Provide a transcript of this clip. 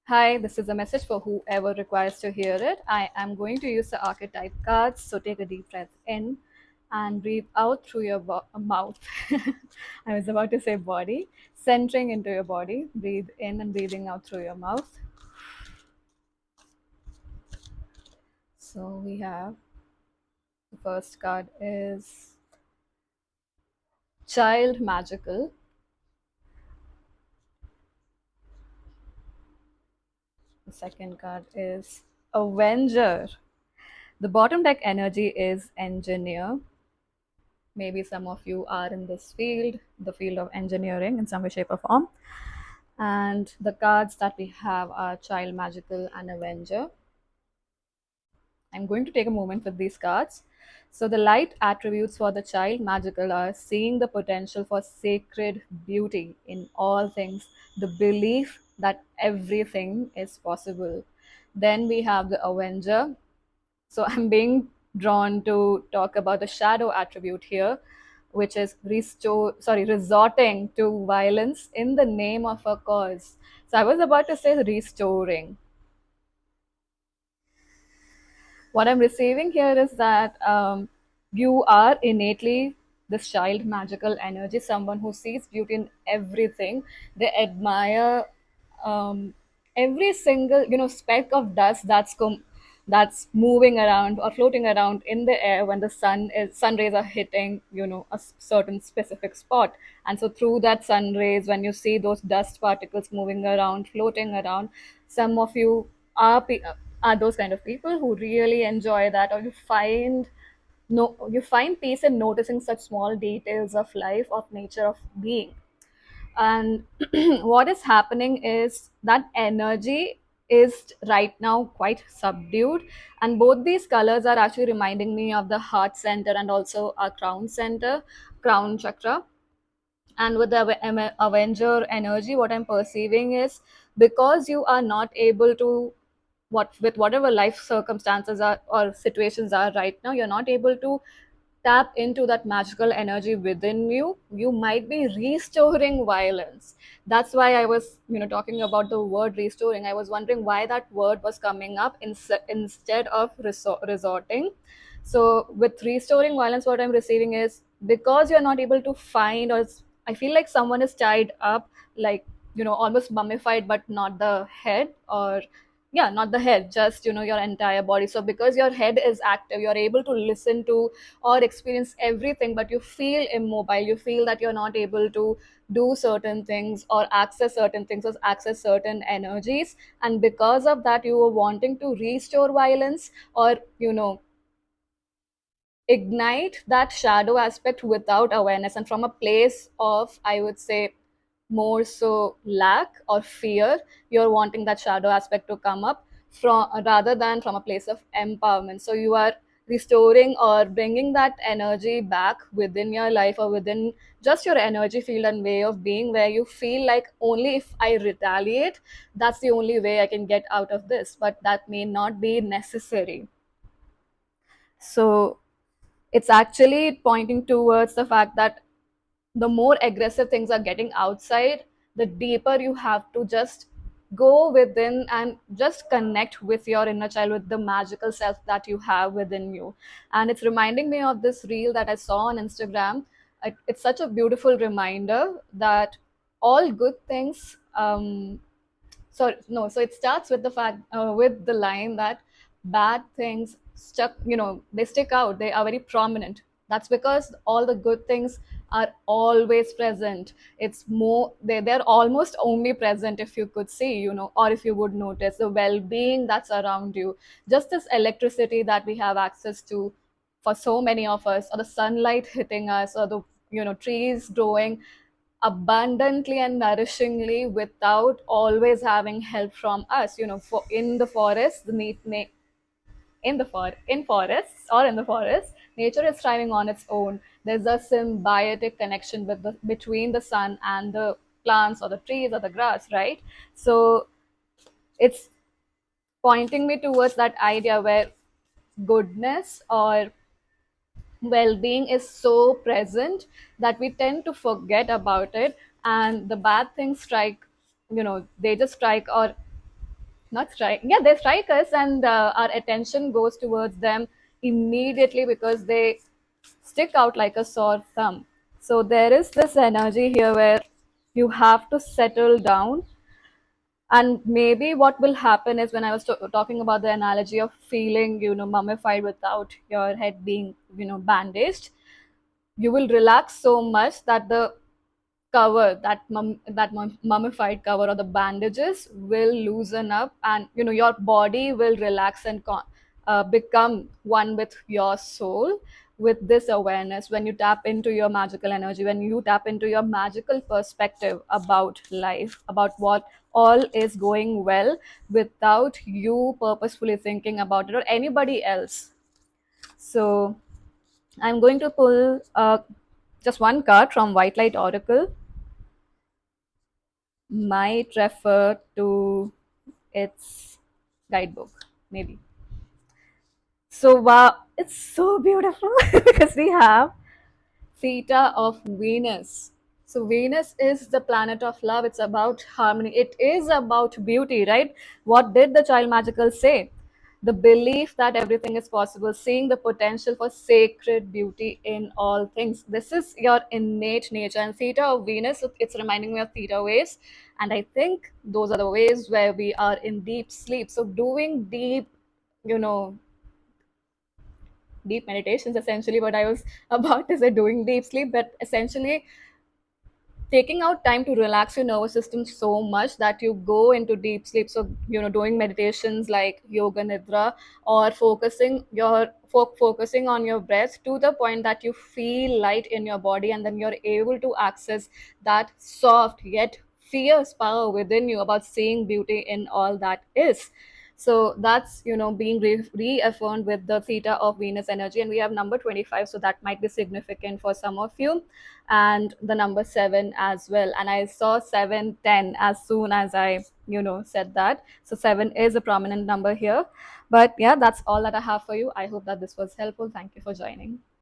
Hi, this is a message for whoever requires to hear it. I am going to use the archetype cards, so take a deep breath in and breathe out through your mouth. I was about to say body, centering into your body. Breathe in and breathing out through your mouth. So we have the first card is Child Magical. The second card is Avenger. The bottom deck energy is Engineer. Maybe some of you are in this field, the field of engineering in some way, shape, or form. And the cards that we have are Child Magical and Avenger. I'm going to take a moment with these cards. So, the light attributes for the Child Magical are seeing the potential for sacred beauty in all things, the belief that everything is possible. Then we have the Avenger. So I'm being drawn to talk about the shadow attribute here, which is resorting to violence in the name of a cause. So I was about to say restoring. What I'm receiving here is that you are innately this child magical energy, someone who sees beauty in everything. They admire every single speck of dust that's moving around or floating around in the air when the sun rays are hitting a certain specific spot. And so through that sun rays, when you see those dust particles moving around, floating around, some of you are are those kind of people who really enjoy that, or you find peace in noticing such small details of life, of nature, of being. And what is happening is that energy is right now quite subdued, and both these colors are actually reminding me of the heart center and also our crown center, crown chakra. And with the Avenger energy, what I'm perceiving is, because you are not able to, what with whatever life circumstances are or situations are right now, you're not able to tap into that magical energy within you. You might be restoring violence. That's why I was talking about the word restoring. I was wondering why that word was coming up instead of resorting. So with restoring violence, what I'm receiving is, because you're not able to find, or I feel like someone is tied up, like almost mummified, but not the head, or yeah, not the head, just your entire body. So because your head is active, you're able to listen to or experience everything, but you feel immobile. You feel that you're not able to do certain things or access certain things or access certain energies. And because of that, you were wanting to restore violence, or ignite that shadow aspect without awareness, and from a place of, I would say, more so lack or fear. You're wanting that shadow aspect to come up from, rather than from a place of empowerment. So you are restoring or bringing that energy back within your life, or within just your energy field and way of being, where you feel like, only if I retaliate, that's the only way I can get out of this, but that may not be necessary. So it's actually pointing towards the fact that the more aggressive things are getting outside, the deeper you have to just go within and just connect with your inner child, with the magical self that you have within you. And it's reminding me of this reel that I saw on Instagram. It's such a beautiful reminder that all good things, so it starts with the fact, with the line that bad things they stick out, they are very prominent. That's because all the good things are always present. It's more, they're almost omnipresent, if you could see, or if you would notice the well-being that's around you, just this electricity that we have access to for so many of us, or the sunlight hitting us, or the trees growing abundantly and nourishingly without always having help from us. For in the forest, in forests or in the forest, nature is thriving on its own. There's a symbiotic connection between the sun and the plants or the trees or the grass, right? So it's pointing me towards that idea where goodness or well-being is so present that we tend to forget about it, and the bad things strike, they just strike, or Not strike. Yeah, they strike us, and our attention goes towards them immediately because they stick out like a sore thumb. So there is this energy here where you have to settle down. And maybe what will happen is when I was talking about the analogy of feeling, mummified without your head being, bandaged, you will relax so much that the cover, mummified cover or the bandages will loosen up, and your body will relax and become one with your soul. With this awareness, when you tap into your magical energy, when you tap into your magical perspective about life, about what all is going well, without you purposefully thinking about it or anybody else. So I'm going to pull just one card from White Light Oracle. Might refer to its guidebook, maybe. So, wow, it's so beautiful because we have Theta of Venus. So, Venus is the planet of love. It's about harmony, it is about beauty, right? What did the child magical say? The belief that everything is possible, seeing the potential for sacred beauty in all things. This is your innate nature. And Theta of Venus, it's reminding me of theta waves. And I think those are the waves where we are in deep sleep. So, doing you know, deep meditations, essentially what I was about to say, doing deep sleep, but essentially taking out time to relax your nervous system so much that you go into deep sleep. So doing meditations like yoga nidra, or focusing on your breath to the point that you feel light in your body, and then you're able to access that soft yet fierce power within you about seeing beauty in all that is. So that's being reaffirmed with the theta of Venus energy. And we have number 25, so that might be significant for some of you, and the number 7 as well. And I saw 710 as soon as I said that. So 7 is a prominent number here. But yeah, that's all that I have for you. I hope that this was helpful. Thank you for joining.